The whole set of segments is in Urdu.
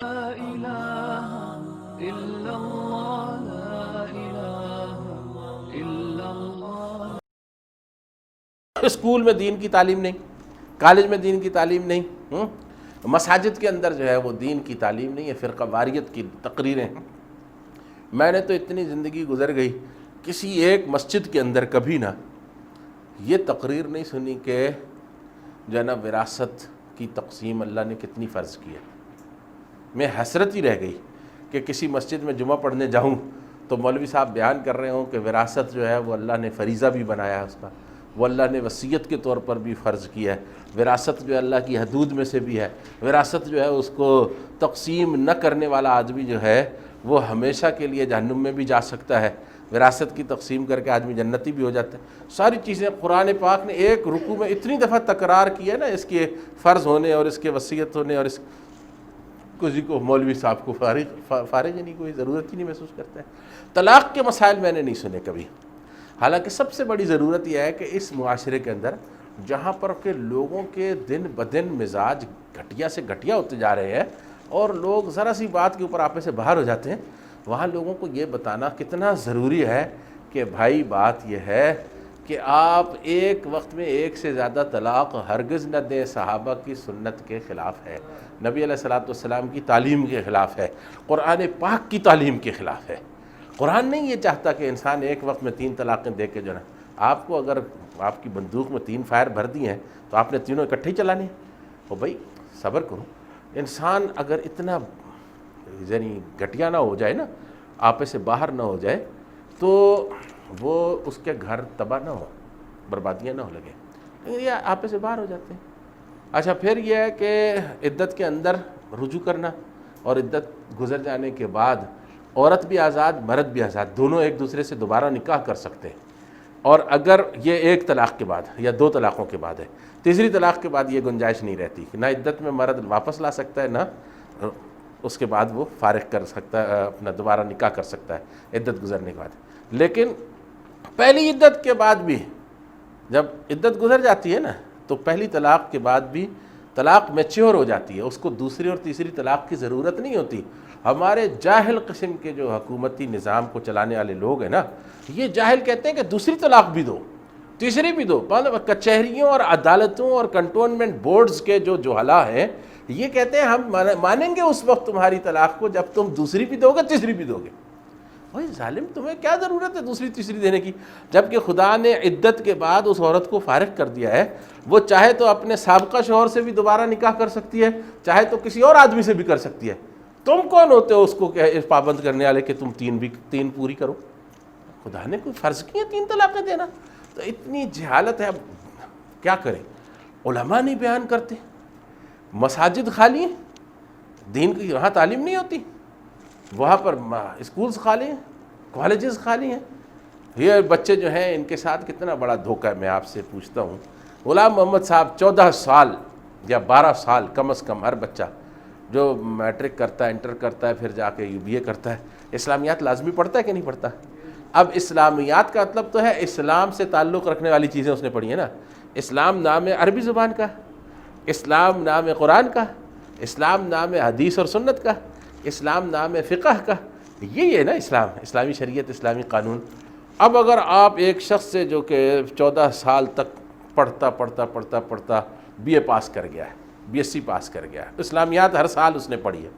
لا إله إلا الله لا إله إلا الله. اسکول میں دین کی تعلیم نہیں، کالج میں دین کی تعلیم نہیں، مساجد کے اندر جو ہے وہ دین کی تعلیم نہیں ہے، فرقہ واریت کی تقریریں ہیں. میں نے تو اتنی زندگی گزر گئی، کسی ایک مسجد کے اندر کبھی نہ یہ تقریر نہیں سنی کہ جو ہے نا وراثت کی تقسیم اللہ نے کتنی فرض کی ہے. میں حسرت ہی رہ گئی کہ کسی مسجد میں جمعہ پڑھنے جاؤں تو مولوی صاحب بیان کر رہے ہوں کہ وراثت جو ہے وہ اللہ نے فریضہ بھی بنایا ہے، اس کا وہ اللہ نے وصیت کے طور پر بھی فرض کیا ہے. وراثت جو ہے اللہ کی حدود میں سے بھی ہے. وراثت جو ہے اس کو تقسیم نہ کرنے والا آدمی جو ہے وہ ہمیشہ کے لیے جہنم میں بھی جا سکتا ہے، وراثت کی تقسیم کر کے آدمی جنتی بھی ہو جاتا ہے. ساری چیزیں قرآن پاک نے ایک رکوع میں اتنی دفعہ تکرار کی ہے نا، اس کے فرض ہونے اور اس کے وصیت ہونے، اور اس کسی کو مولوی صاحب کو فارغ ہی نہیں، کوئی ضرورت ہی نہیں محسوس کرتا ہے. طلاق کے مسائل میں نے نہیں سنے کبھی، حالانکہ سب سے بڑی ضرورت یہ ہے کہ اس معاشرے کے اندر جہاں پر کہ لوگوں کے دن بدن مزاج گھٹیا سے گھٹیا ہوتے جا رہے ہیں اور لوگ ذرا سی بات کے اوپر آپے سے باہر ہو جاتے ہیں، وہاں لوگوں کو یہ بتانا کتنا ضروری ہے کہ بھائی بات یہ ہے کہ آپ ایک وقت میں ایک سے زیادہ طلاق ہرگز نہ دیں. صحابہ کی سنت کے خلاف ہے، نبی علیہ الصلوۃ والسلام کی تعلیم کے خلاف ہے، قرآن پاک کی تعلیم کے خلاف ہے. قرآن نہیں یہ چاہتا کہ انسان ایک وقت میں 3 طلاقیں دے کے جو نا، آپ کو اگر آپ کی بندوق میں 3 فائر بھر دی ہیں تو آپ نے تینوں اکٹھے ہی چلانے ہیں. او بھائی صبر کرو. انسان اگر اتنا یعنی گھٹیا نہ ہو جائے نا، آپے سے باہر نہ ہو جائے، تو وہ اس کے گھر تباہ نہ ہو، بربادیاں نہ ہو لگے، لیکن یہ آپے سے باہر ہو جاتے ہیں. اچھا پھر یہ ہے کہ عدت کے اندر رجوع کرنا، اور عدت گزر جانے کے بعد عورت بھی آزاد مرد بھی آزاد، دونوں ایک دوسرے سے دوبارہ نکاح کر سکتے ہیں. اور اگر یہ ایک طلاق کے بعد یا 2 طلاقوں کے بعد ہے، تیسری طلاق کے بعد یہ گنجائش نہیں رہتی، نہ عدت میں مرد واپس لا سکتا ہے، نہ اس کے بعد وہ فارغ کر سکتا ہے، اپنا دوبارہ نکاح کر سکتا ہے عدت گزرنے کے بعد. لیکن پہلی عدت کے بعد بھی جب عدت گزر جاتی ہے نا، تو پہلی طلاق کے بعد بھی طلاق میچیور ہو جاتی ہے، اس کو دوسری اور تیسری طلاق کی ضرورت نہیں ہوتی. ہمارے جاہل قسم کے جو حکومتی نظام کو چلانے والے لوگ ہیں نا، یہ جاہل کہتے ہیں کہ دوسری طلاق بھی دو، تیسری بھی دو. کچہریوں اور عدالتوں اور کنٹونمنٹ بورڈز کے جو جہلا ہیں، یہ کہتے ہیں ہم مانیں گے اس وقت تمہاری طلاق کو جب تم دوسری بھی دو گے تیسری بھی دو گے. بھائی ظالم، تمہیں کیا ضرورت ہے دوسری تیسری دینے کی؟ جبکہ خدا نے عدت کے بعد اس عورت کو فارغ کر دیا ہے، وہ چاہے تو اپنے سابقہ شوہر سے بھی دوبارہ نکاح کر سکتی ہے، چاہے تو کسی اور آدمی سے بھی کر سکتی ہے. تم کون ہوتے ہو اس کو پابند کرنے والے کہ تم 3 پوری کرو؟ خدا نے کوئی فرض کی ہے 3 طلاقیں دینا؟ تو اتنی جہالت ہے. اب کیا کریں؟ علماء نہیں بیان کرتے، مساجد خالی ہیں، دین کی وہاں تعلیم نہیں ہوتی، وہاں پر اسکولز خالی ہیں، کالجز خالی ہیں. یہ بچے جو ہیں ان کے ساتھ کتنا بڑا دھوکہ ہے. میں آپ سے پوچھتا ہوں، غلام محمد صاحب 14 سال یا 12 سال کم از کم ہر بچہ جو میٹرک کرتا ہے، انٹر کرتا ہے، پھر جا کے BA کرتا ہے، اسلامیات لازمی پڑھتا ہے کہ نہیں پڑھتا؟ اب اسلامیات کا مطلب تو ہے اسلام سے تعلق رکھنے والی چیزیں اس نے پڑھی ہیں نا. اسلام نام ہے عربی زبان کا، اسلام نام ہے قرآن کا، اسلام نام ہے حدیث اور سنت کا، اسلام نام ہے فقہ کا. یہی ہے نا اسلام، اسلامی شریعت، اسلامی قانون. اب اگر آپ ایک شخص سے جو کہ 14 سال تک پڑھتا BA پاس کر گیا ہے، BSc پاس کر گیا ہے، اسلامیات ہر سال اس نے پڑھی ہے،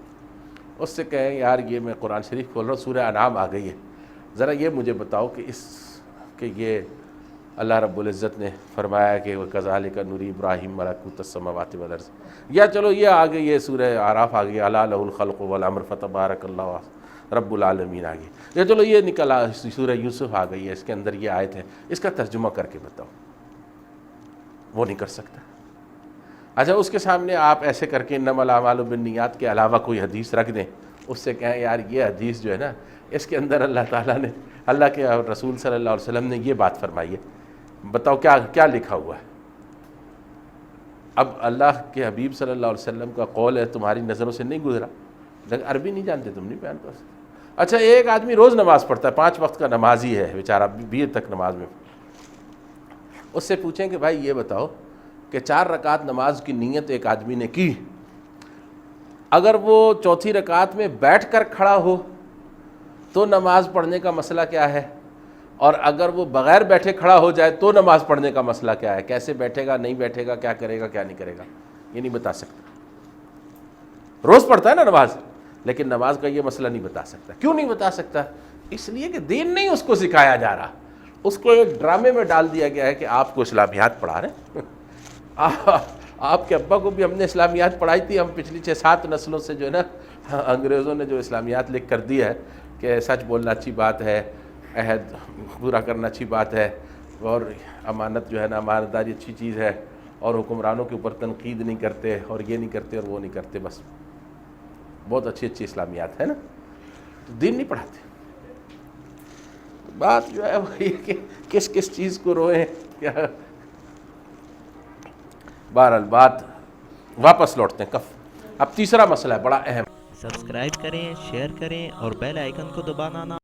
اس سے کہیں یار یہ میں قرآن شریف کھول رہا ہوں، سورہ انعام آ گئی ہے، ذرا یہ مجھے بتاؤ کہ یہ اللہ رب العزت نے فرمایا کہ وَكَذَلِكَ نُرِي إِبْرَاهِيمَ مَلَكُوتَ السَّمَاوَاتِ وَالْأَرْضِ، یا چلو یہ آ گئی، یہ سورہ اعراف آ گئی، أَلَا لَهُ الْخَلْقُ وَالْأَمْرُ فَتَبَارَكَ اللَّهُ رب العالمین آ گئی. یا چلو یہ نکلا سورہ یوسف آ گئی ہے، اس کے اندر یہ آیت ہے، اس کا ترجمہ کر کے بتاؤ. وہ نہیں کر سکتا. اچھا اس کے سامنے آپ ایسے کر کے انما الاعمال بالنیات کے علاوہ کوئی حدیث رکھ دیں، اس سے کہیں یار یہ حدیث جو ہے نا، اس کے اندر اللہ تعالیٰ نے، اللہ کے رسول صلی اللہ علیہ وسلم نے یہ بات فرمائی ہے، بتاؤ کیا لکھا ہوا ہے؟ اب اللہ کے حبیب صلی اللہ علیہ وسلم کا قول ہے تمہاری نظروں سے نہیں گزرا، لیکن عربی نہیں جانتے، تم نہیں بیان کر سکتے. اچھا ایک آدمی روز نماز پڑھتا ہے، 5 وقت کا نمازی ہے بیچارہ، BA تک نماز میں، اس سے پوچھیں کہ بھائی یہ بتاؤ کہ 4 رکعت نماز کی نیت ایک آدمی نے کی، اگر وہ چوتھی رکعت میں بیٹھ کر کھڑا ہو تو نماز پڑھنے کا مسئلہ کیا ہے، اور اگر وہ بغیر بیٹھے کھڑا ہو جائے تو نماز پڑھنے کا مسئلہ کیا ہے، کیسے بیٹھے گا، نہیں بیٹھے گا، کیا کرے گا، کیا نہیں کرے گا، یہ نہیں بتا سکتا۔ روز پڑھتا ہے نا نماز، لیکن نماز کا یہ مسئلہ نہیں بتا سکتا۔ کیوں نہیں بتا سکتا؟ اس لیے کہ دین نہیں اس کو سکھایا جا رہا، اس کو ایک ڈرامے میں ڈال دیا گیا ہے کہ آپ کو اسلامیات پڑھا رہے ہیں۔ آپ کے ابا کو بھی ہم نے اسلامیات پڑھائی تھی، ہم پچھلی 6-7 نسلوں سے جو ہے نا انگریزوں نے جو اسلامیات لکھ کر دی ہے کہ سچ بولنا اچھی بات ہے، عہد پورا کرنا اچھی بات ہے، اور امانت جو ہے نا امانت داری اچھی چیز ہے، اور حکمرانوں کے اوپر تنقید نہیں کرتے، اور یہ نہیں کرتے اور وہ نہیں کرتے، بس بہت اچھی اچھی اسلامیات ہے نا، تو دین نہیں پڑھاتے۔ بات جو ہے وہ یہ کہ کس کس چیز کو روئیں کیا۔ بہرحال بات واپس لوٹتے ہیں کف۔ اب تیسرا مسئلہ ہے بڑا اہم۔ سبسکرائب کریں، شیئر کریں اور بیل آئیکن کو دبانا نہ